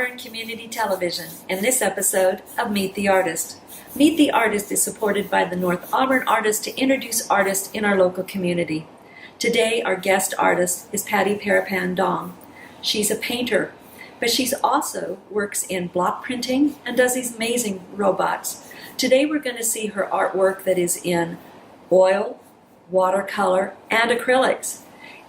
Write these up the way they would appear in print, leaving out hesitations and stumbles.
Auburn Community Television in this episode of Meet the Artist. Meet the Artist is supported by the North Auburn Artists to introduce artists in our local community. Today, our guest artist is Patty Pieropan Dong. She's a painter, but she's also works in block printing and does these amazing robots. Today, we're going to see her artwork that is in oil, watercolor, and acrylics.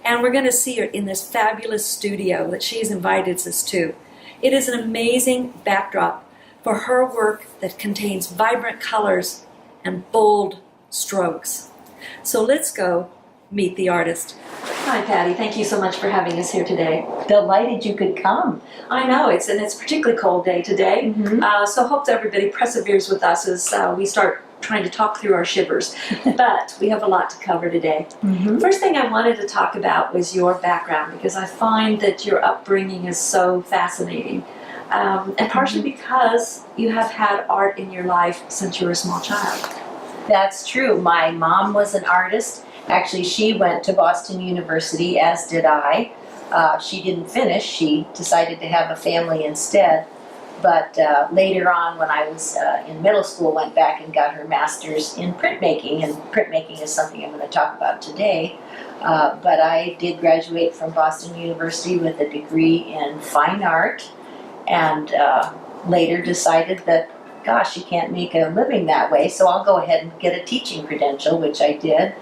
And we're going to see her in this fabulous studio that she's invited us to. It is an amazing backdrop for her work that contains vibrant colors and bold strokes. So let's go meet the artist. Hi, Patty. Thank you so much for having us here today. Delighted you could come. I know, it's a particularly cold day today. So hope that everybody perseveres with us as we start trying to talk through our shivers. But we have a lot to cover today. First thing I wanted to talk about was your background, because I find that your upbringing is so fascinating. And partially because you have had art in your life since you were a small child. That's true. My mom was an artist. Actually, she went to Boston University, as did I. She didn't finish. She decided to have a family instead. But later on, when I was in middle school, went back and got her master's in printmaking, and printmaking is something I'm going to talk about today. But I did graduate from Boston University with a degree in fine art, and later decided that, gosh, you can't make a living that way, so I'll go ahead and get a teaching credential, which I did.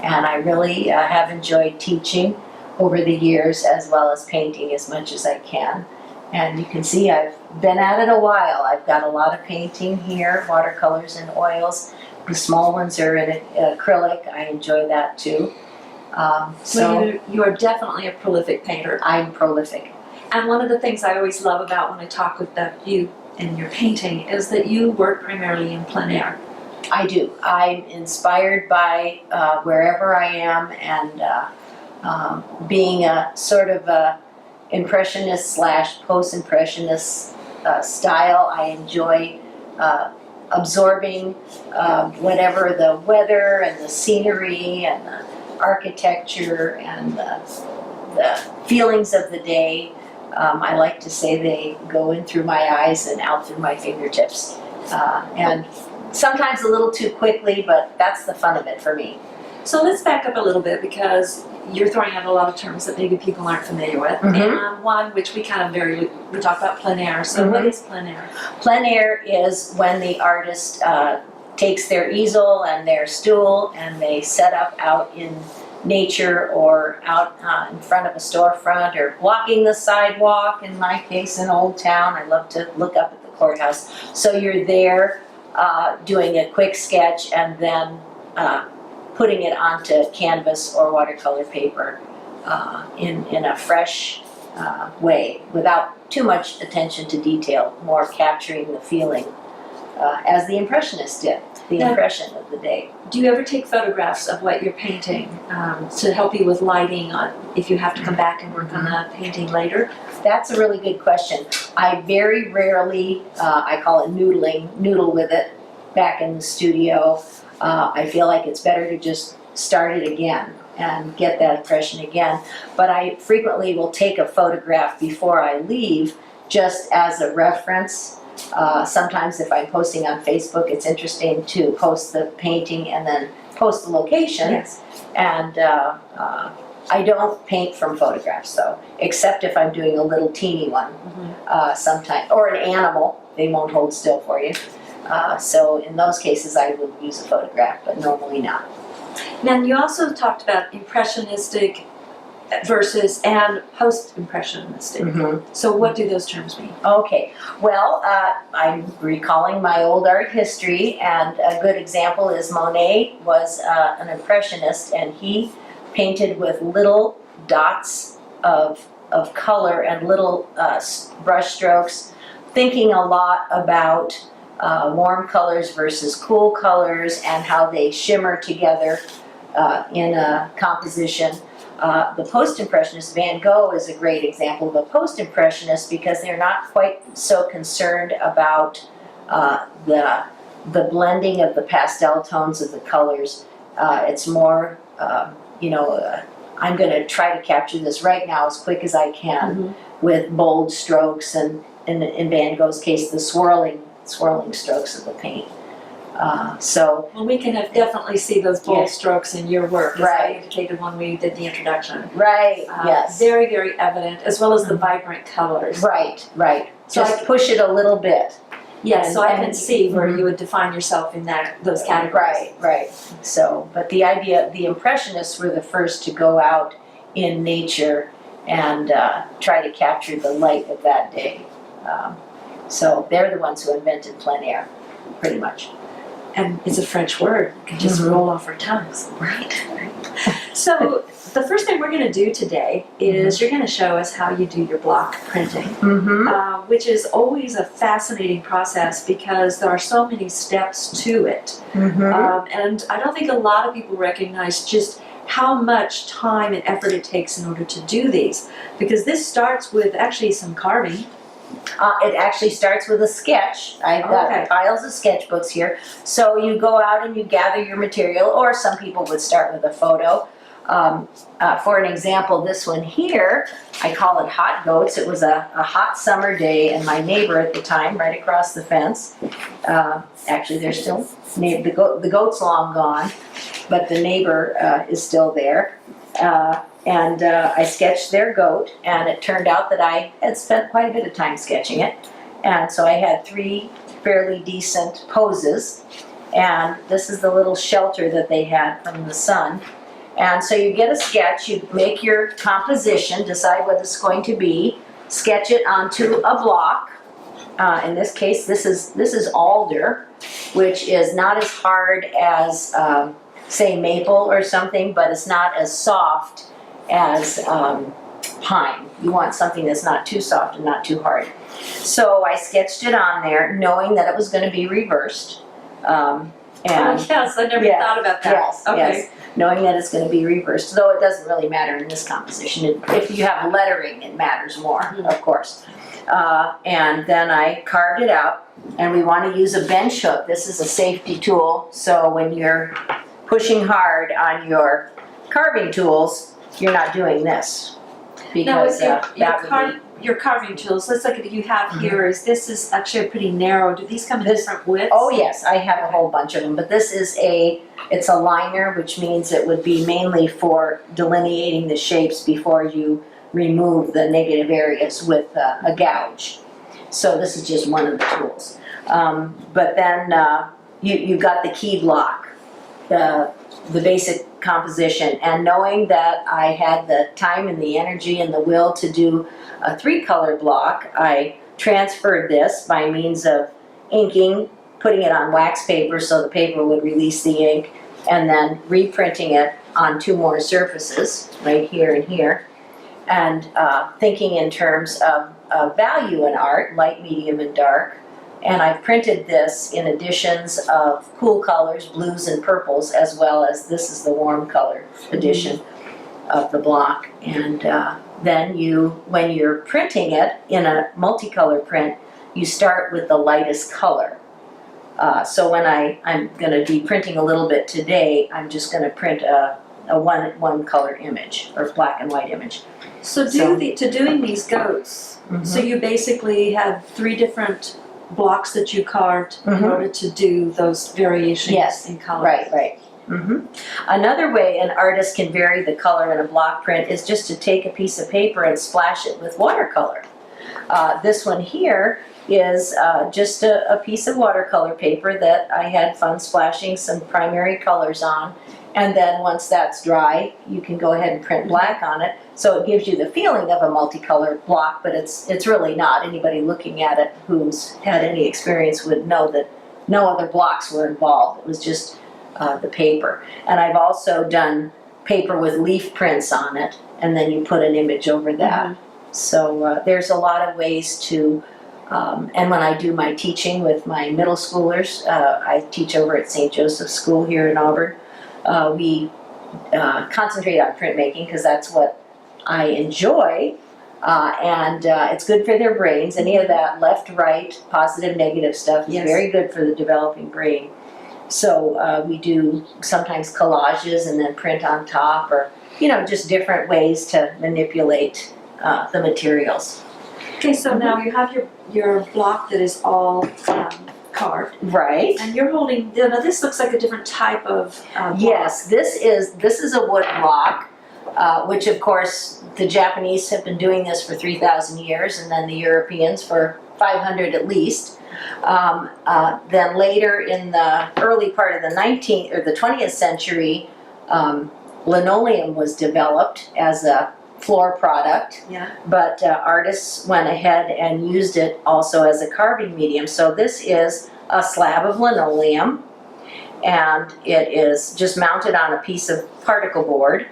And I really have enjoyed teaching over the years, as well as painting as much as I can. And you can see I've been at it a while. I've got a lot of painting here, watercolors and oils. The small ones are in acrylic. I enjoy that too. So you are definitely a prolific painter. I'm prolific. And one of the things I always love about when I talk about you and your painting is that you work primarily in plein air. I do. I'm inspired by wherever I am, and being a sort of a impressionist / post-impressionist style, I enjoy absorbing whatever the weather and the scenery and the architecture and the feelings of the day. I like to say they go in through my eyes and out through my fingertips. And sometimes a little too quickly, but that's the fun of it for me. So let's back up a little bit, because you're throwing out a lot of terms that maybe people aren't familiar with. And one which we kind of we talk about plein air. So what is plein air? Plein air is when the artist takes their easel and their stool and they set up out in nature, or out in front of a storefront, or walking the sidewalk, in my case in Old Town. I love to look up at the courthouse. So you're there doing a quick sketch and then putting it onto canvas or watercolor paper in a fresh way, without too much attention to detail, more capturing the feeling, as the Impressionists did, the impression of the day. Do you ever take photographs of what you're painting to help you with lighting on if you have to come back and work on the painting later? That's a really good question. I very rarely, I call it noodle with it back in the studio. I feel like it's better to just start it again and get that impression again. But I frequently will take a photograph before I leave, just as a reference. Sometimes if I'm posting on Facebook, it's interesting to post the painting and then post the location. Yes. And I don't paint from photographs, though, except if I'm doing a little teeny one sometimes, or an animal. They won't hold still for you. So in those cases, I would use a photograph, but normally not. Now, you also talked about impressionistic versus and post-impressionistic. So what do those terms mean? Okay, well, I'm recalling my old art history, and a good example is Monet was an impressionist, and he painted with little dots of color and little brush strokes, thinking a lot about warm colors versus cool colors and how they shimmer together in a composition. The post-impressionist, Van Gogh is a great example of a post-impressionist, because they're not quite so concerned about the blending of the pastel tones of the colors. It's more, I'm going to try to capture this right now as quick as I can with bold strokes and in Van Gogh's case, the swirling strokes of the paint. So Well, we can definitely see those bold Yeah. strokes in your work, as I Right. indicated when we did the introduction. right, yes, Very, very evident, as well as the vibrant colors. right. So Just push it a little bit. Yes, so I can And- see where Mhm. you would define yourself in those categories. Right. So, but the Impressionists were the first to go out in nature and try to capture the light of that day. So they're the ones who invented plein air, pretty much. And it's a French word, it can just Mhm. roll off our tongues. Right. So the first thing we're going to do today is you're going to show us how you do your block printing, Mm-hmm. which is always a fascinating process because there are so many steps to it. Mm-hmm. And I don't think a lot of people recognize just how much time and effort it takes in order to do these. Because this starts with actually some carving. It actually starts with a sketch. I've got Okay. piles of sketchbooks here. So you go out and you gather your material, or some people would start with a photo. For an example, this one here, I call it Hot Goats. It was a hot summer day, and my neighbor at the time, right across the fence, actually they're still, the goat's long gone, but the neighbor is still there. And I sketched their goat, and it turned out that I had spent quite a bit of time sketching it. And so I had 3 fairly decent poses, and this is the little shelter that they had from the sun. And so you get a sketch, you make your composition, decide what it's going to be, sketch it onto a block. In this case, this is alder, which is not as hard as, say, maple or something, but it's not as soft as pine. You want something that's not too soft and not too hard. So I sketched it on there, knowing that it was going to be reversed. And Yes, I never Yeah. thought about that. Yes, Okay. yes, knowing that it's going to be reversed, though it doesn't really matter in this composition. If you have lettering, it matters more, of course. And then I carved it out, and we want to use a bench hook. This is a safety tool, so when you're pushing hard on your carving tools, you're not doing this. Now, Because with that would be... your carving tools, let's look at what you have here. This is actually pretty narrow. Do these come in This- different widths? Oh yes, I have a whole bunch of them, but this is it's a liner, which means it would be mainly for delineating the shapes before you remove the negative areas with a gouge. So this is just one of the tools. But then you've got the key block, the basic composition, and knowing that I had the time and the energy and the will to do a 3-color block, I transferred this by means of inking, putting it on wax paper so the paper would release the ink, and then reprinting it on 2 more surfaces, right here and here, and thinking in terms of value in art, light, medium, and dark. And I've printed this in editions of cool colors, blues and purples, as well as this is the warm color edition of the block. And then when you're printing it in a multicolor print, you start with the lightest color. So when I'm going to be printing a little bit today, I'm just going to print a one color image, or black and white image. So doing these goats, so Mhm. you basically have 3 different blocks that you carved in Mhm. order to do those variations Yes, in color. Right. Another way an artist can vary the color in a block print is just to take a piece of paper and splash it with watercolor. This one here is just a piece of watercolor paper that I had fun splashing some primary colors on, and then once that's dry, you can go ahead and print black on it. So it gives you the feeling of a multicolored block, but it's really not. Anybody looking at it who's had any experience would know that no other blocks were involved. It was just the paper. And I've also done paper with leaf prints on it, and then you put an image over that. So there's a lot of ways to, and when I do my teaching with my middle schoolers, I teach over at St. Joseph's School here in Auburn, we concentrate on printmaking because that's what I enjoy, and it's good for their brains. Any of that left, right, positive, negative stuff is Yes. very good for the developing brain. So we do sometimes collages and then print on top, or just different ways to manipulate the materials. Okay, so now you have your block that is all carved, Right. and you're holding. Now this looks like a different type of block. Yes, this is a wood block, which of course the Japanese have been doing this for 3,000 years, and then the Europeans for 500 at least. Then later in the early part of the 19th or the 20th century, linoleum was developed as a floor product. Yeah. But artists went ahead and used it also as a carving medium. So this is a slab of linoleum, and it is just mounted on a piece of particle board,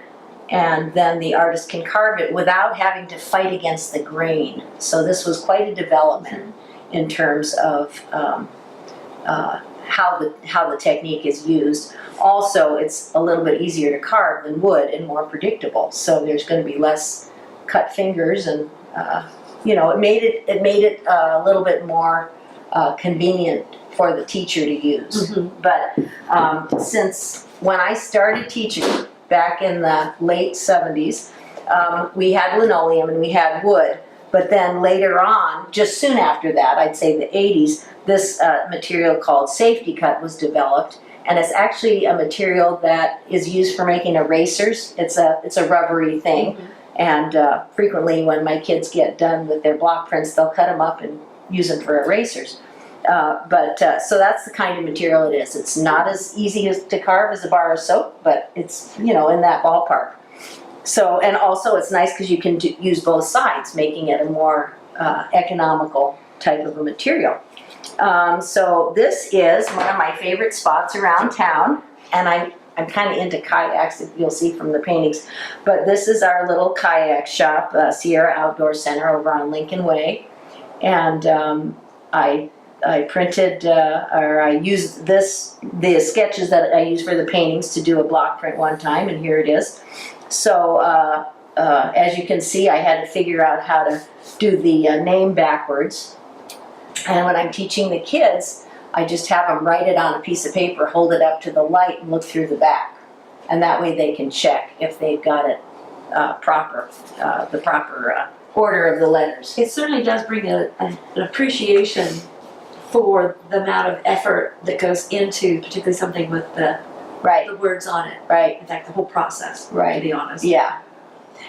and then the artist can carve it without having to fight against the grain. So this was quite a development in terms of how the technique is used. Also, it's a little bit easier to carve than wood and more predictable. So there's going to be less cut fingers, and it made it a little bit more convenient for the teacher to use. Mm-hmm. But since when I started teaching back in the late 70s, we had linoleum and we had wood. But then later on, just soon after that, I'd say the 80s, this material called safety cut was developed, and it's actually a material that is used for making erasers. It's a rubbery thing, and frequently when my kids get done with their block prints, they'll cut them up and use them for erasers. So that's the kind of material it is. It's not as easy to carve as a bar of soap, but it's in that ballpark. So, and also it's nice because you can use both sides, making it a more economical type of a material. So this is one of my favorite spots around town, and I'm kind of into kayaks, if you'll see from the paintings. But this is our little kayak shop, Sierra Outdoor Center over on Lincoln Way, and I printed or I used the sketches that I used for the paintings to do a block print one time, and here it is. So as you can see, I had to figure out how to do the name backwards. And when I'm teaching the kids, I just have them write it on a piece of paper, hold it up to the light, and look through the back. And that way they can check if they've got it proper, the proper order of the letters. It certainly does bring an appreciation for the amount of effort that goes into particularly something with the words on it. Right. In fact, the whole process, Right. to be honest. Yeah.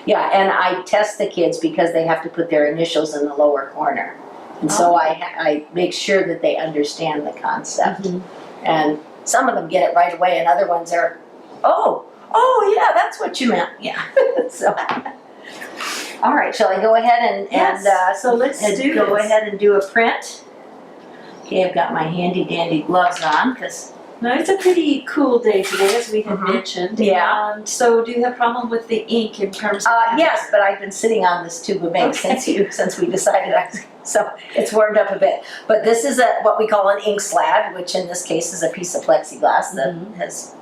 Yeah, and I test the kids because they have to put their initials in the lower corner. And so I make sure that they understand the concept. Mm-hmm. And some of them get it right away, and other ones are, oh yeah, that's what you meant. Yeah. So, all right, shall I go ahead So let's go ahead and do a print? Okay, I've got my handy dandy gloves on because. Now, it's a pretty cool day today, as we had mentioned. Yeah. And so do you have a problem with the ink in terms of... Yes, but I've been sitting on this tube of ink since we decided, so it's warmed up a bit. But this is what we call an ink slab, which in this case is a piece of plexiglass that has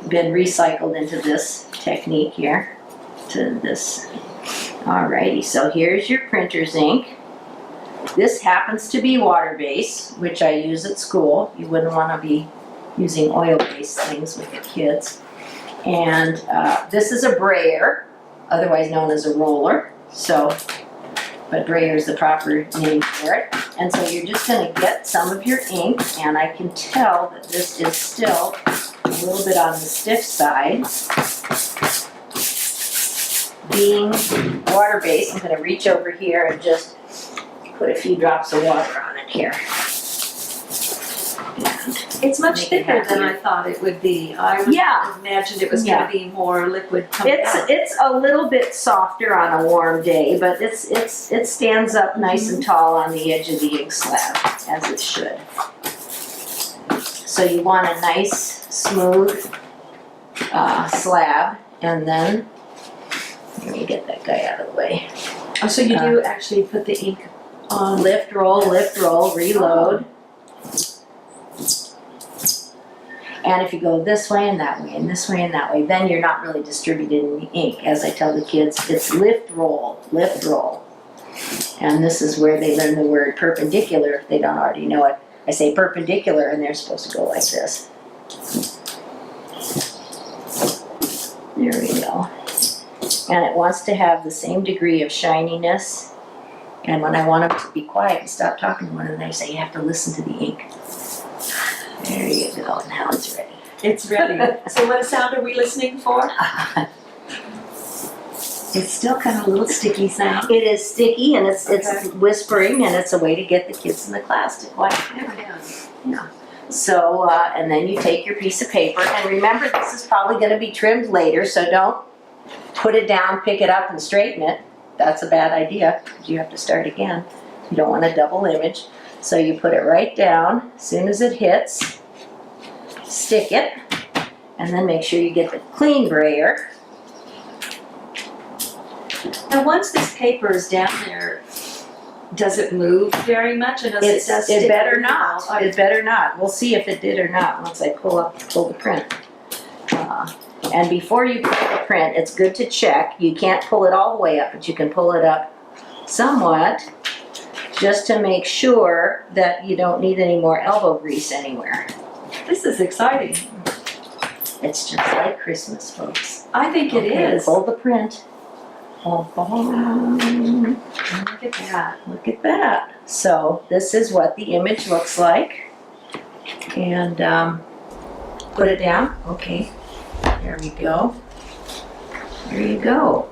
been recycled into this technique here, to this. Alrighty, so here's your printer's ink. This happens to be water-based, which I use at school. You wouldn't want to be using oil-based things with the kids. And this is a brayer, otherwise known as a roller. But brayer is the proper name for it. And so you're just going to get some of your ink, and I can tell that this is still a little bit on the stiff side. Being water-based, I'm going to reach over here and just put a few drops of water on it here. It's much thicker than I thought it would be. I imagined it was going to be more liquid coming out. It's a little bit softer on a warm day, but it stands up nice and tall on the edge of the ink slab, as it should. So you want a nice, smooth slab, and then, let me get that guy out of the way. Oh, so you do actually put the ink on. Lift, roll, reload. And if you go this way and that way and this way and that way, then you're not really distributing the ink. As I tell the kids, it's lift, roll, lift, roll. And this is where they learn the word perpendicular if they don't already know it. I say perpendicular and they're supposed to go like this. There we go. And it wants to have the same degree of shininess And when I want them to be quiet and stop talking to one another, I say, you have to listen to the ink. There you go, now it's ready. It's ready. So what sound are we listening for? It's still kind of a little sticky sound. It is sticky, and it's Okay. whispering, and it's a way to get the kids in the class to quiet down. Yeah. So, and then you take your piece of paper, and remember this is probably going to be trimmed later, so don't put it down, pick it up, and straighten it. That's a bad idea, because you have to start again. You don't want a double image. So you put it right down, as soon as it hits, stick it, and then make sure you get the clean brayer. Now, once this paper is down there, does it move very much? Or does it just It stick better really not. well? It better not. We'll see if it did or not once I pull the print. And before you pull the print, it's good to check. You can't pull it all the way up, but you can pull it up somewhat, just to make sure that you don't need any more elbow grease anywhere. This is exciting. It's just like Christmas, folks. I think it is. Pull the print. Look at that. Look at that. So this is what the image looks like. And put it down. Okay. There we go. There you go.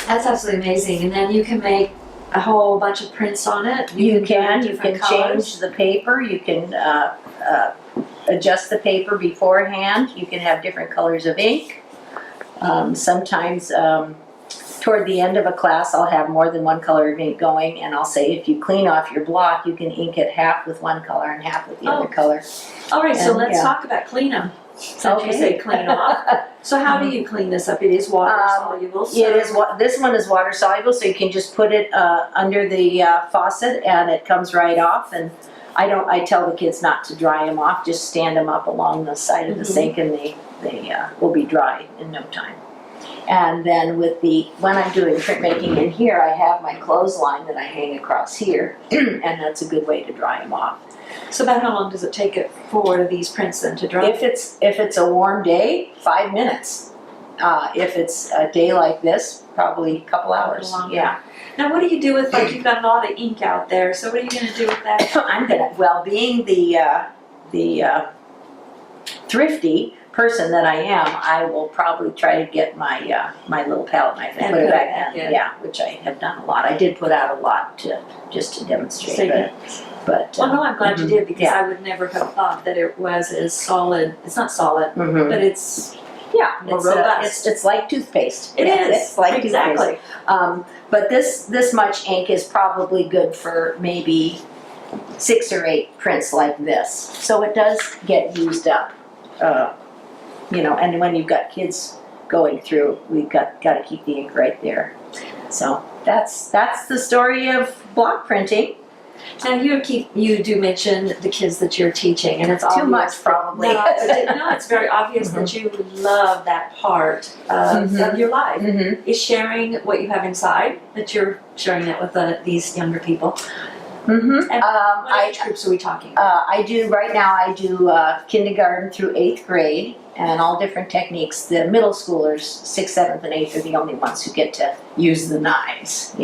That's absolutely amazing. And then you can make a whole bunch of prints on it. You do can different colors. change the paper. You can adjust the paper beforehand. You can have different colors of ink. Sometimes toward the end of a class, I'll have more than one color of ink going, and I'll say if you clean off your block, you can ink it half with one color and half with the other color. All right, so And, let's yeah. talk about clean them. Since you Okay. say clean off. So how do you clean this up? It is water soluble. So It is. This one is water soluble, so you can just put it under the faucet, and it comes right off. And I tell the kids not to dry them off. Just stand them up along the side of the sink, and they will be dry in no time. And then when I'm doing printmaking in here, I have my clothesline that I hang across here, and that's a good way to dry them off. So about how long does it take it for these prints then to dry? If it's a warm day, 5 minutes. If it's a day like this, probably a couple hours. Longer. Yeah. Now what do you do with, like, you've got a lot of ink out there, so what are you going to do with that? Being the thrifty person that I am, I will probably try to get my little palette knife and put it back in. Yeah, which I have done a lot. I did put out a lot just to demonstrate. But Well, no, I'm glad you did, because yeah. I would never have thought that it was as solid. It's not solid, but it's it's robust. It's like toothpaste. It is. It's like Exactly. toothpaste. But this much ink is probably good for maybe 6 or 8 prints like this. So it does get used up. And when you've got kids going through, we've got to keep the ink right there. So that's the story of block printing. Now you do mention the kids that you're teaching, and it's obvious. Too much, probably. No, it's very obvious that you love that part of your life. Is sharing what you have inside, that you're sharing that with these younger people. And what age groups are we talking about? I do kindergarten through 8th grade, and all different techniques. The middle schoolers, 6th, 7th, and 8th, are the only ones who get to use the knives,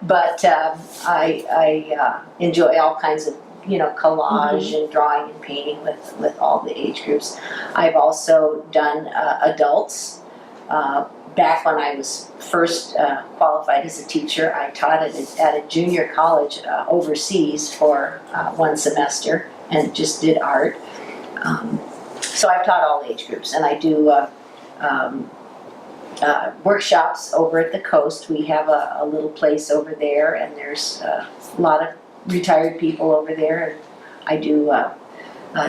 But I enjoy all kinds of, collage and drawing and painting with all the age groups. I've also done adults. Back when I was first qualified as a teacher, I taught at a junior college overseas for 1 semester and just did art. So I've taught all age groups, and I do workshops over at the coast. We have a little place over there, and there's a lot of retired people over there, and I do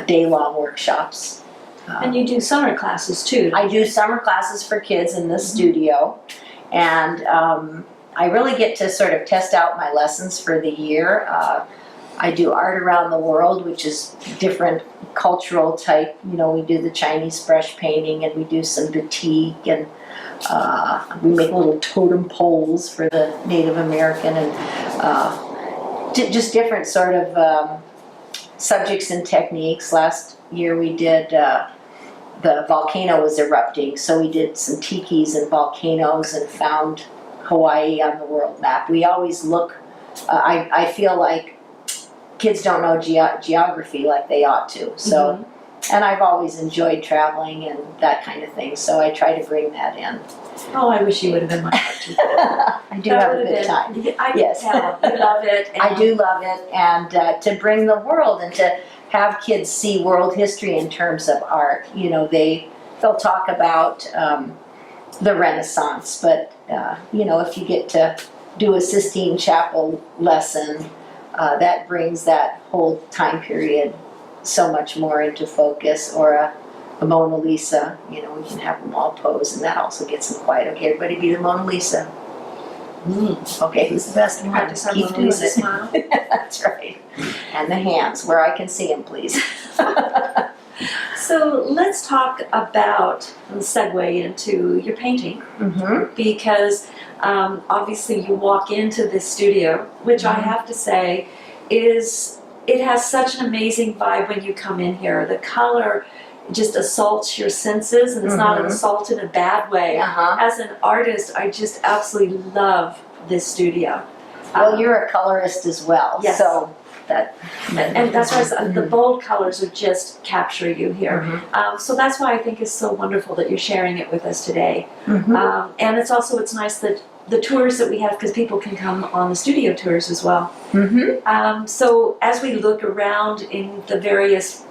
day-long workshops. And you do summer classes too. I do summer classes for kids in the studio, and I really get to sort of test out my lessons for the year. I do art around the world, which is different cultural type. We do the Chinese brush painting, and we do some batik, and we make little totem poles for the Native American, and just different sort of subjects and techniques. Last year we did the volcano was erupting, so we did some tikis and volcanoes and found Hawaii on the world map. We always look, I feel like kids don't know geography like they ought to. So, and I've always enjoyed traveling and that kind of thing, so I try to bring that in. Oh, I wish you would have been my art. I do have a good time. Yes, I love it. I do love it, and to bring the world and to have kids see world history in terms of art. You know, they'll talk about the Renaissance, but you know, if you get to do a Sistine Chapel lesson, that brings that whole time period so much more into focus. Or a Mona Lisa, you know, we can have them all pose, and that also gets them quiet. Okay, everybody be the Mona Lisa. Okay, who's the best one? Practice our Mona Lisa smile. That's right. And the hands, where I can see them, please. So let's talk about, segue into your painting, because obviously you walk into this studio, which I have to say it has such an amazing vibe when you come in here. The color just assaults your senses, and it's not an assault in a bad way. As an artist, I just absolutely love this studio. Well, you're a colorist as well, yes. So that and that's why the bold colors would just capture you here. So that's why I think it's so wonderful that you're sharing it with us today. And it's nice that the tours that we have, because people can come on the studio tours as well. So as we look around in the various,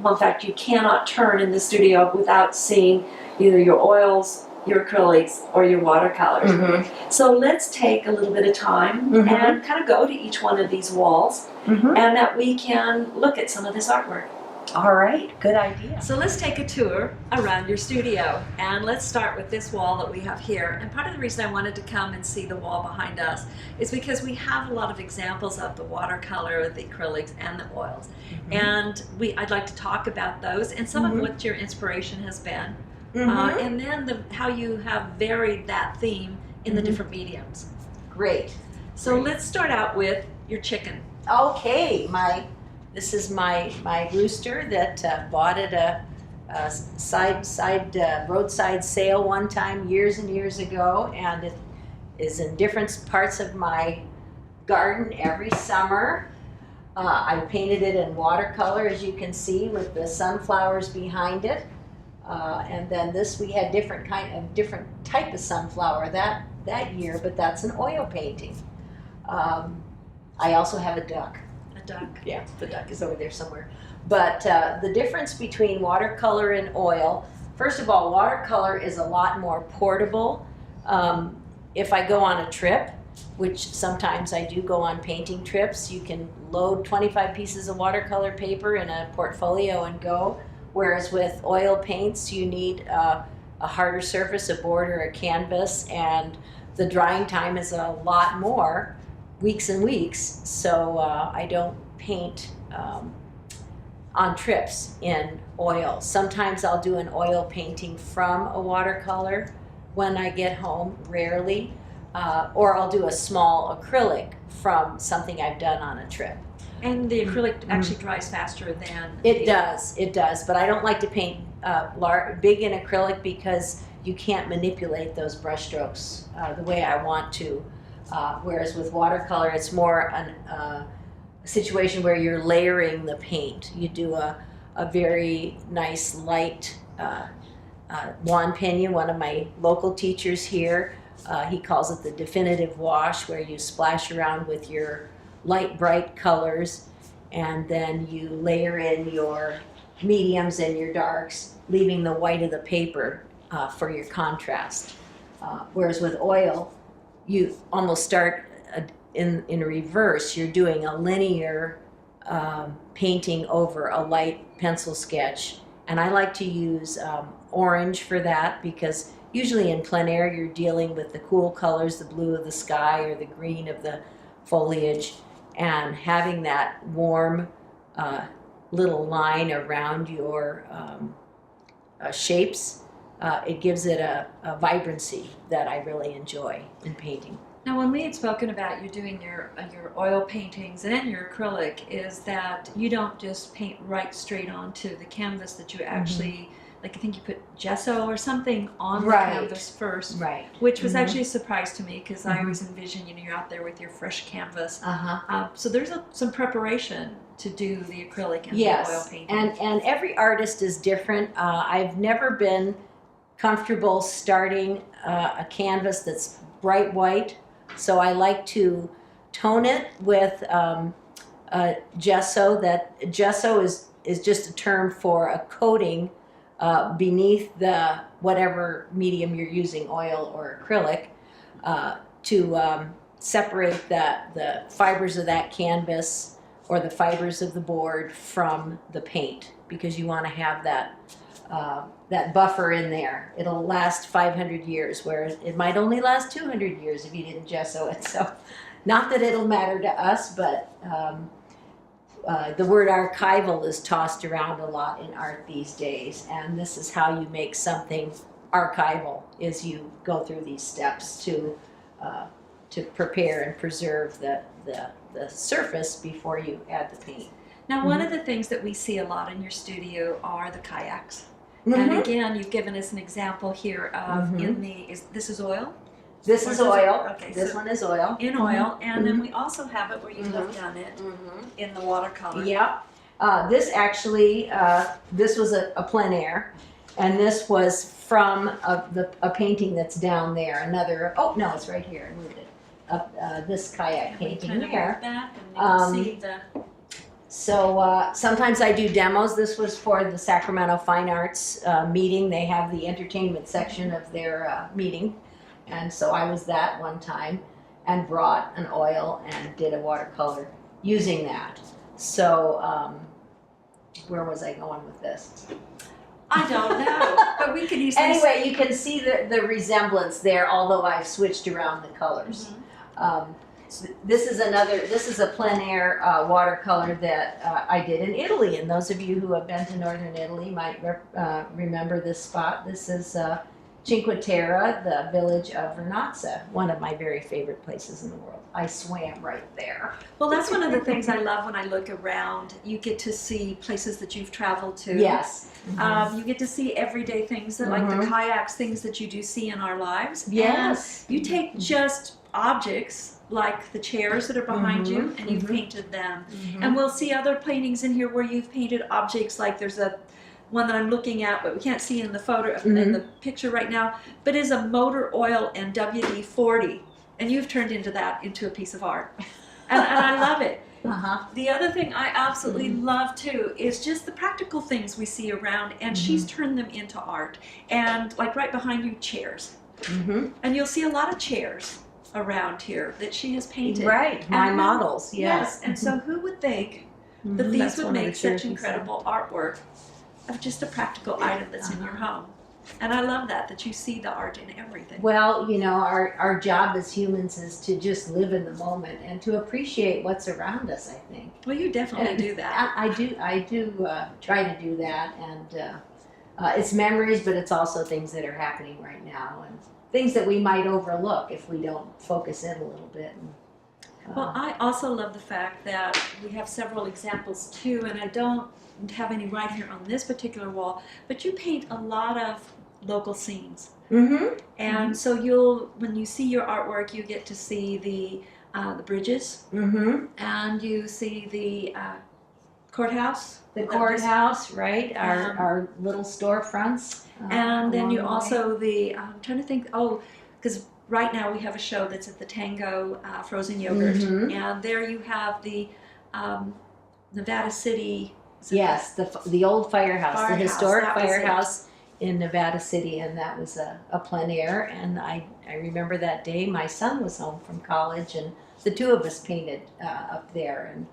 well, in fact, you cannot turn in the studio without seeing either your oils, your acrylics, or your watercolors. So let's take a little bit of time and kind of go to each one of these walls, and that we can look at some of this artwork. All right, good idea. So let's take a tour around your studio, and let's start with this wall that we have here. And part of the reason I wanted to come and see the wall behind us is because we have a lot of examples of the watercolor, the acrylics, and the oils. And I'd like to talk about those and some of what your inspiration has been, and then how you have varied that theme in the different mediums. Great. So let's start out with your chicken. Okay, this is my rooster that bought at a roadside sale one time years and years ago, and it is in different parts of my garden every summer. I painted it in watercolor, as you can see, with the sunflowers behind it. And then we had different type of sunflower that year, but that's an oil painting. I also have a duck. Duck. Yeah, the duck is over there somewhere. But the difference between watercolor and oil, first of all, watercolor is a lot more portable. If I go on a trip, which sometimes I do go on painting trips, you can load 25 pieces of watercolor paper in a portfolio and go. Whereas with oil paints, you need a harder surface, a board or a canvas, and the drying time is a lot more. Weeks and weeks, so I don't paint on trips in oil. Sometimes I'll do an oil painting from a watercolor when I get home, rarely, or I'll do a small acrylic from something I've done on a trip. And the acrylic actually dries faster than it does, but I don't like to paint big in acrylic because you can't manipulate those brush strokes the way I want to. Whereas with watercolor, it's more a situation where you're layering the paint. You do a very nice light Juan Pena, one of my local teachers here, he calls it the definitive wash, where you splash around with your light bright colors and then you layer in your mediums and your darks, leaving the white of the paper for your contrast. Whereas with oil, you almost start in reverse. You're doing a linear painting over a light pencil sketch. And I like to use orange for that, because usually in plein air you're dealing with the cool colors, the blue of the sky or the green of the foliage, and having that warm little line around your shapes, it gives it a vibrancy that I really enjoy in painting. Now, when we had spoken about you doing your oil paintings and your acrylic, is that you don't just paint right straight onto the canvas, that you actually like I think you put gesso or something on the Right. canvas first, Right. which was Mhm. actually a surprise to me because I Mhm. always envision, you're out there with your fresh canvas. Uh-huh. So there's some preparation to do the acrylic and the Yes, oil painting. and every artist is different. I've never been comfortable starting a canvas that's bright white, so I like to tone it with gesso. That gesso is just a term for a coating beneath the whatever medium you're using, oil or acrylic, to separate the fibers of that canvas or the fibers of the board from the paint, because you want to have that buffer in there. It'll last 500 years, whereas it might only last 200 years if you didn't gesso it. So, not that it'll matter to us, but the word archival is tossed around a lot in art these days, and this is how you make something archival, is you go through these steps to prepare and preserve the surface before you add the paint. Now, one of the things that we see a lot in your studio are the kayaks. And Mhm. again, you've given us an example here of this is oil? This Or is does it- oil. okay, This so one is oil. in oil, and then we also have it where you have done it Mm-hmm. in the watercolor. Yep. This actually, this was a plein air, and this was from a painting that's down there. Another, oh no, it's right here. I moved it. This kayak And we painting kind of there. work that, and you can see the So sometimes I do demos. This was for the Sacramento Fine Arts meeting. They have the entertainment section of their meeting. And so I was that one time and brought an oil and did a watercolor using that. So where was I going with this? I don't know, but we can easily Anyway, you can see the resemblance there, although I've switched around the colors. This is a plein air watercolor that I did in Italy, and those of you who have been to northern Italy might remember this spot. This is Cinque Terre, the village of Vernazza, one of my very favorite places in the world. I swam right there. Well, that's one of the things I love when I look around. You get to see places that you've traveled to. Yes. You get to see everyday things that, like the kayaks, things that you do see in our lives. Yes. And you take just objects like the chairs that are behind you, and you've painted them. And we'll see other paintings in here where you've painted objects, like there's one that I'm looking at, but we can't see in the photo, in the picture right now, but is a motor oil and WD-40. And you've turned into a piece of art. And I love it. The other thing I absolutely love too is just the practical things we see around, and she's turned them into art. And like right behind you, chairs. And you'll see a lot of chairs around here that she has painted. Right, my models, yes. And so who would think that these That's would one of the make chairs such we saw. incredible artwork of just a practical item that's in your home? And I love that you see the art in everything. Well, you know, our job as humans is to just live in the moment and to appreciate what's around us, I think. Well, you definitely do that. I do try to do that, and it's memories, but it's also things that are happening right now and things that we might overlook if we don't focus in a little bit. Well, I also love the fact that we have several examples too, and I don't have any right here on this particular wall, but you paint a lot of local scenes. And so when you see your artwork, you get to see the bridges, and you see the courthouse. The courthouse, right? Our little storefronts. And then along you the way. also I'm trying to think, because right now we have a show that's at the Tango Frozen Yogurt, and there you have the Nevada City. Yes, the old firehouse, the historic that was it. firehouse in Nevada City, and that was a plein air. And I remember that day my son was home from college, and the two of us painted up there, and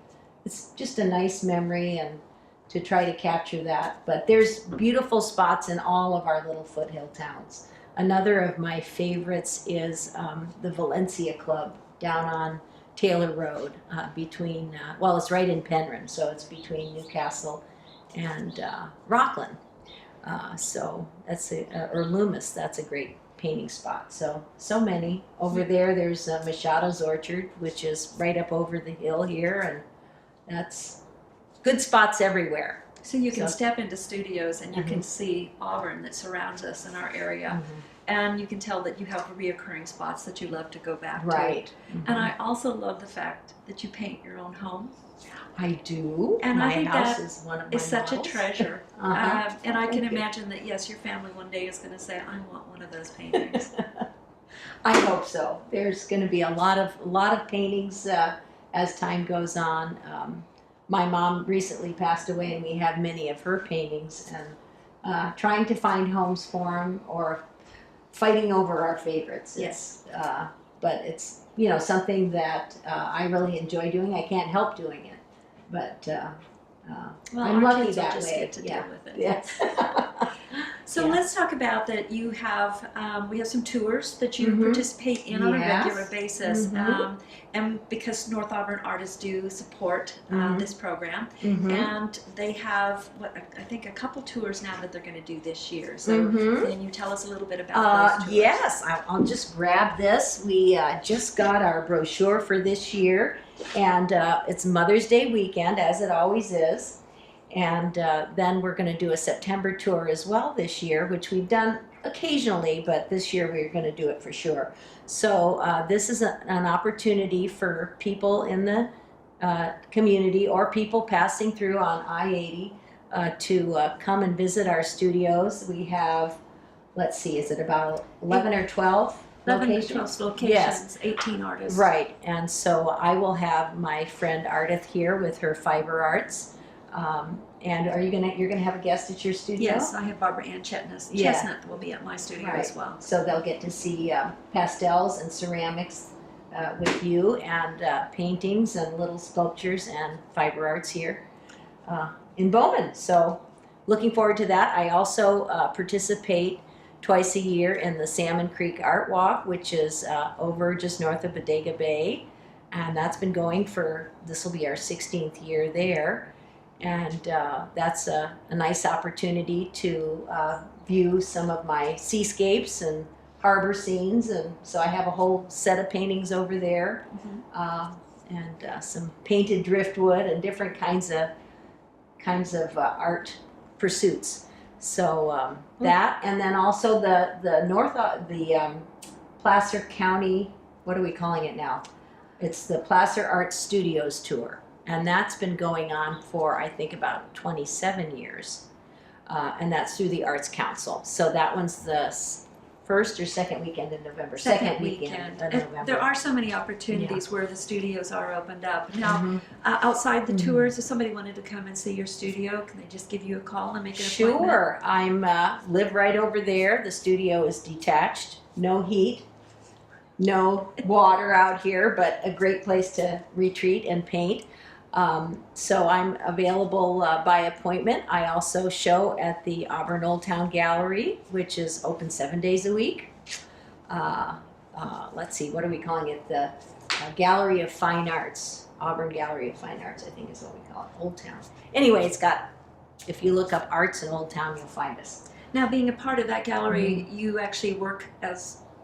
it's just a nice memory and to try to capture that. But there's beautiful spots in all of our little foothill towns. Another of my favorites is the Valencia Club down on Taylor Road, between, it's right in Penryn, so it's between Newcastle and Rockland. So that's or Loomis, that's a great painting spot. So many. Over there's Machado's Orchard, which is right up over the hill here, and that's good spots everywhere. So you can So- step into studios and you can see Auburn that surrounds us in our area. And you can tell that you have reoccurring spots that you love to go back Right. to. And I also love the fact that you paint your own home. I do. And my I think house that is one of my It's such a models. treasure. Uh-huh. And I can Thank you. imagine that, yes, your family one day is going to say, I want one of those paintings. I hope so. There's going to be a lot of paintings as time goes on. My mom recently passed away, and we have many of her paintings. And trying to find homes for them, or fighting over our favorites. Yes. But it's something that I really enjoy doing. I can't help doing it, but Well, I'm our lucky kids will that just way. get to deal with it. Yes. So Yeah. let's talk about that. You have we have some tours that you participate in on a Yes. regular basis, and because North Auburn artists do support this program, and they have I think a couple tours now that they're going to do this year. So can you tell us a little bit about those tours? Yes, I'll just grab this. We just got our brochure for this year, and it's Mother's Day weekend, as it always is. And then we're going to do a September tour as well this year, which we've done occasionally, but this year we're going to do it for sure. So this is an opportunity for people in the community or people passing through on I-80 to come and visit our studios. We have, let's see, is it about 11 or 12? 11 locations? to 12 locations, Yes. 18 artists. Right, and so I will have my friend Ardith here with her fiber arts. And you're gonna have a guest at your studio? Yes, I have Barbara Ann Chestnut. Yeah. Chestnut will be at my studio Right. as well. So they'll get to see pastels and ceramics with you, and paintings and little sculptures and fiber arts here in Bowman. So looking forward to that. I also participate twice a year in the Salmon Creek Art Walk, which is over just north of Bodega Bay. And that's been going this will be our 16th year there. And that's a nice opportunity to view some of my seascapes and harbor scenes. And so I have a whole set of paintings over there, and some painted driftwood and different kinds of art pursuits. So that, and then also the Placer County, what are we calling it now? It's the Placer Art Studios Tour. And that's been going on for, I think, about 27 years. And that's through the Arts Council. So that one's the first or second weekend in November? Second weekend in November. There are so many opportunities where the studios are opened up. Now, outside the tours, if somebody wanted to come and see your studio, can they just give you a call and make an appointment? Sure. I'm live right over there. The studio is detached, no heat, no water out here, but a great place to retreat and paint. So I'm available by appointment. I also show at the Auburn Old Town Gallery, which is open 7 days a week. Let's see, what are we calling it? The Gallery of Fine Arts. Auburn Gallery of Fine Arts, I think is what we call it. Old Town. Anyway, if you look up arts in Old Town, you'll find us. Now, being a part of that gallery, you actually work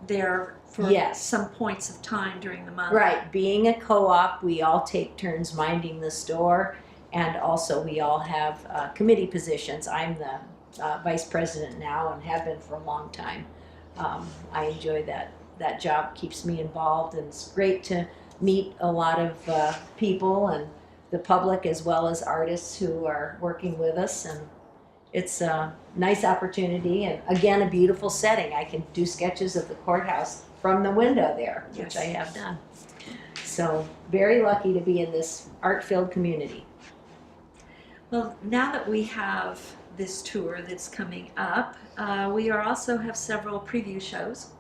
there for some points of time during the month. Right. Being a co-op, we all take turns minding the store, and also we all have committee positions. I'm the vice president now and have been for a long time. I enjoy that job, keeps me involved, and it's great to meet a lot of people and the public as well as artists who are working with us, and it's a nice opportunity, and again, a beautiful setting. I can do sketches of the courthouse from the window there, which I have done. So very lucky to be in this art-filled community. Well, now that we have this tour that's coming up, we also have several preview shows.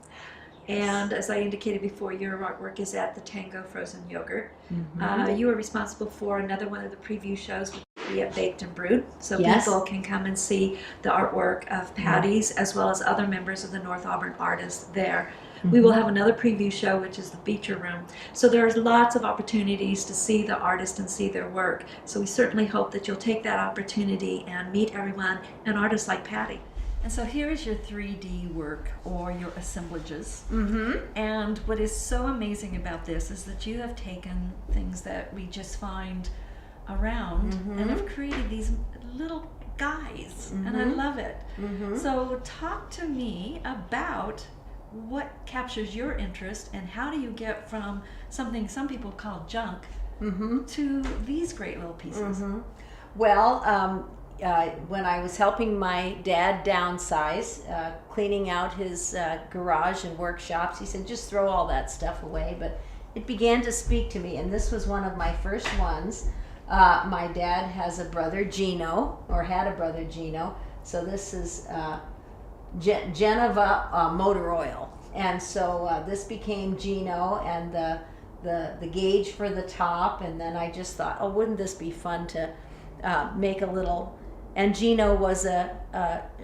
And as I indicated before, your artwork is at the Tango Frozen Yogurt. You are responsible for another one of the preview shows, which will be at Baked and Brewed. So people can come and see the artwork of Patty's as well as other members of the North Auburn artists there. We will have another preview show, which is the Feature Room. So there's lots of opportunities to see the artist and see their work. So we certainly hope that you'll take that opportunity and meet everyone, and artists like Patty. And so here is your 3D work, or your assemblages. And what is so amazing about this is that you have taken things that we just find around and have created these little guys, and I love it. So talk to me about what captures your interest, and how do you get from something some people call junk to these great little pieces? Well, when I was helping my dad downsize, cleaning out his garage and workshops, he said, just throw all that stuff away. But it began to speak to me, and this was one of my first ones. My dad has a brother, Gino, or had a brother, Gino. So this is Geneva motor oil. And so this became Gino, and the gauge for the top. And then I just thought, oh, wouldn't this be fun to make a little. And Gino was a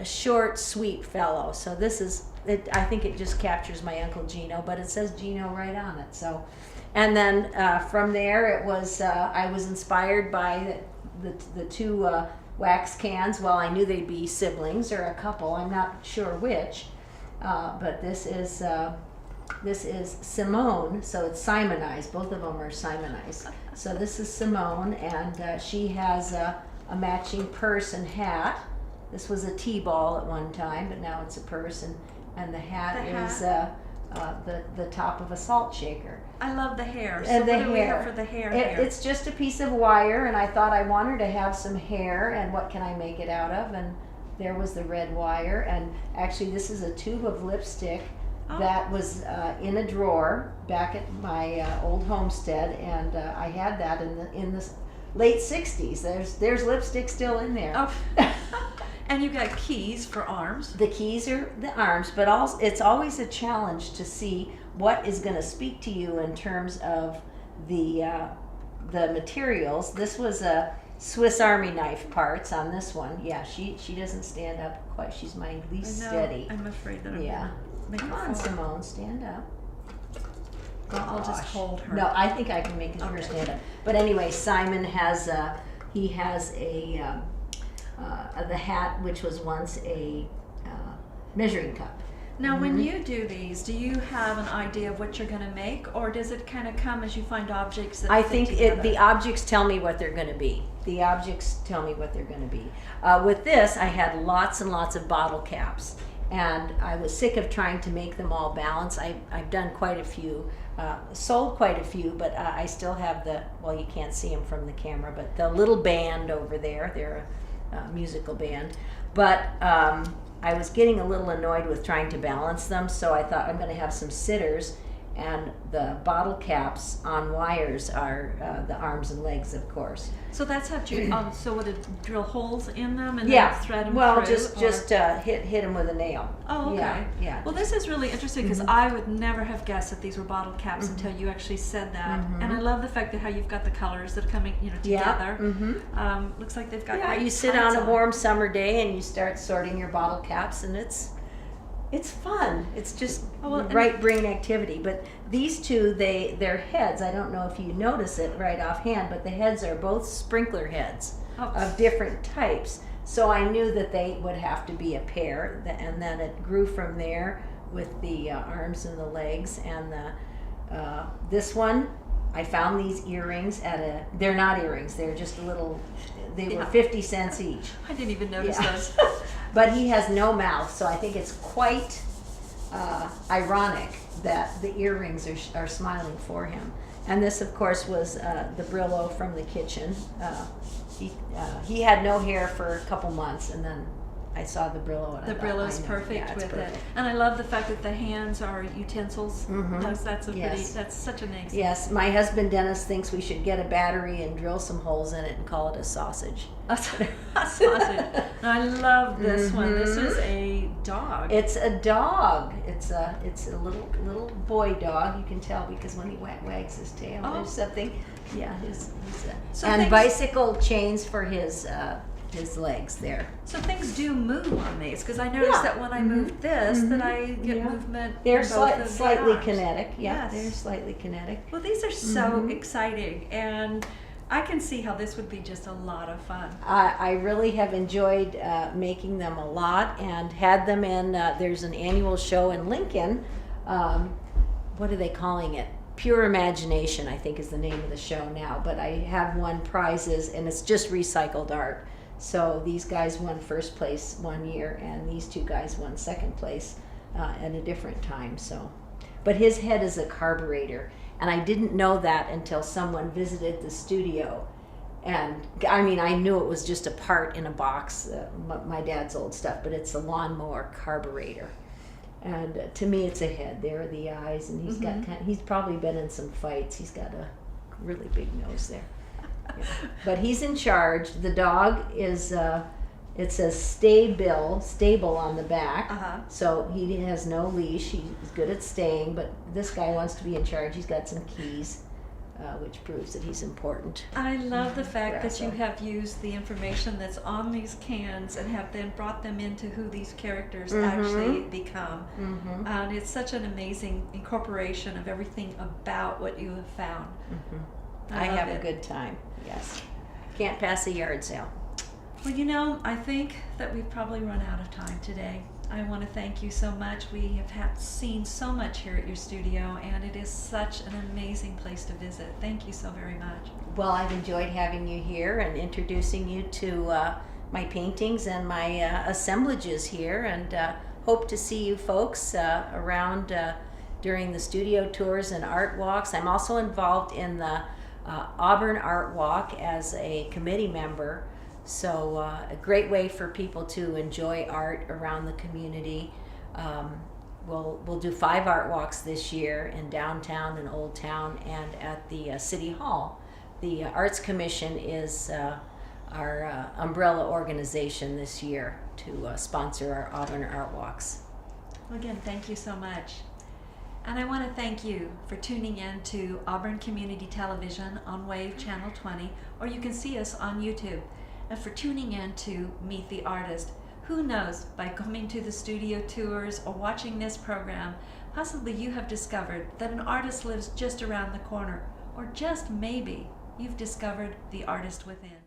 short, sweet fellow. So this is, I think it just captures my Uncle Gino, but it says Gino right on it. So, and then from there it was, I was inspired by the two wax cans. Well, I knew they'd be siblings or a couple, I'm not sure which, but this is Simone, so it's Simonized. Both of them are Simonized. So this is Simone, and she has a matching purse and hat. This was a T-ball at one time, but now it's a purse, and the hat is the top of a salt shaker. I love the hair. So And the what do we hair. have for the hair here? It's just a piece of wire, and I thought I wanted to have some hair, and what can I make it out of? And there was the red wire, and actually this is a tube of lipstick that was in a drawer back at my old homestead, and I had that in the late 60s. There's lipstick still in there. Oh. And you got keys for arms. The keys are the arms, but also it's always a challenge to see what is going to speak to you in terms of the materials. This was a Swiss Army knife parts on this one. Yeah, she doesn't stand up quite. She's my least steady. I'm afraid that I'm Yeah. make Come her on, fall. Simone, stand up. Well, I'll just Gosh. hold her. No, I think I can make her stand up. But anyway, Simon has he has the hat, which was once a measuring cup. Now, when you do these, do you have an idea of what you're going to make, or does it kind of come as you find objects that I fit think together? the objects tell me what they're going to be. The objects tell me what they're going to be. With this, I had lots and lots of bottle caps, and I was sick of trying to make them all balance. I've done quite a few, sold quite a few, but I still have well, you can't see them from the camera, but the little band over there, they're a musical band. But I was getting a little annoyed with trying to balance them, so I thought I'm going to have some sitters, and the bottle caps on wires are the arms and legs, of course. So that's how you. So would it drill holes in them and Yeah, then thread them well, through? just hit them with a nail. Oh, okay. Yeah. Well, this is really interesting because I would never have guessed that these were bottle caps until you actually said that. And I love the fact that how you've got the colors that are coming, together. Looks like they've got. Yeah, great you sit tights on a warm summer day and you start sorting your bottle caps, and it's fun. It's just right brain activity. But these two, their heads, I don't know if you notice it right offhand, but the heads are both sprinkler heads of different types. So I knew that they would have to be a pair, and then it grew from there with the arms and the legs. And this one, I found these earrings they're not earrings, they're just they were 50 cents each. I didn't even notice those. But he has no mouth, so I think it's quite ironic that the earrings are smiling for him. And this, of course, was the Brillo from the kitchen. He had no hair for a couple months, and then I saw the Brillo. And The Brillo's perfect with it, and I love the fact that the hands are utensils. That's such a nice. Yes, my husband Dennis thinks we should get a battery and drill some holes in it and call it a sausage. A sausage. Now, I love this one. This is a dog. It's a dog. It's a little boy dog. You can tell because when he wags his tail, there's something. Yeah, and bicycle chains for his legs there. So things do move on these, because I noticed that when I moved this, that I get movement. They're in both of the slightly arms. kinetic. Yeah, Yes. they're slightly kinetic. Well, these are so exciting, and I can see how this would be just a lot of fun. I really have enjoyed making them a lot, and had them in. There's an annual show in Lincoln. What are they calling it? Pure Imagination, I think, is the name of the show now. But I have won prizes, and it's just recycled art. So these guys won first place one year, and these two guys won second place at a different time. So, but his head is a carburetor, and I didn't know that until someone visited the studio. And I mean, I knew it was just a part in a box, my dad's old stuff, but it's a lawnmower carburetor. And to me, it's a head. There are the eyes, and he's got he's probably been in some fights. He's got a really big nose there. Yeah. But he's in charge. The dog is, it says stable on the back. So he has no leash. He's good at staying, but this guy wants to be in charge. He's got some keys, which proves that he's important. I love the fact that you have used the information that's on these cans and have then brought them into who these characters actually become. And it's such an amazing incorporation of everything about what you have found. I have a good time, yes. Can't pass a yard sale. Well, you know, I think that we've probably run out of time today. I want to thank you so much. We have seen so much here at your studio, and it is such an amazing place to visit. Thank you so very much. Well, I've enjoyed having you here and introducing you to my paintings and my assemblages here, and hope to see you folks around during the studio tours and art walks. I'm also involved in the Auburn Art Walk as a committee member. So a great way for people to enjoy art around the community. We'll do 5 art walks this year in downtown and Old Town and at the City Hall. The Arts Commission is our umbrella organization this year to sponsor our Auburn Art Walks. Again, thank you so much. And I want to thank you for tuning in to Auburn Community Television on Wave Channel 20, or you can see us on YouTube. And for tuning in to Meet the Artist. Who knows, by coming to the studio tours or watching this program, possibly you have discovered that an artist lives just around the corner, or just maybe you've discovered the artist within.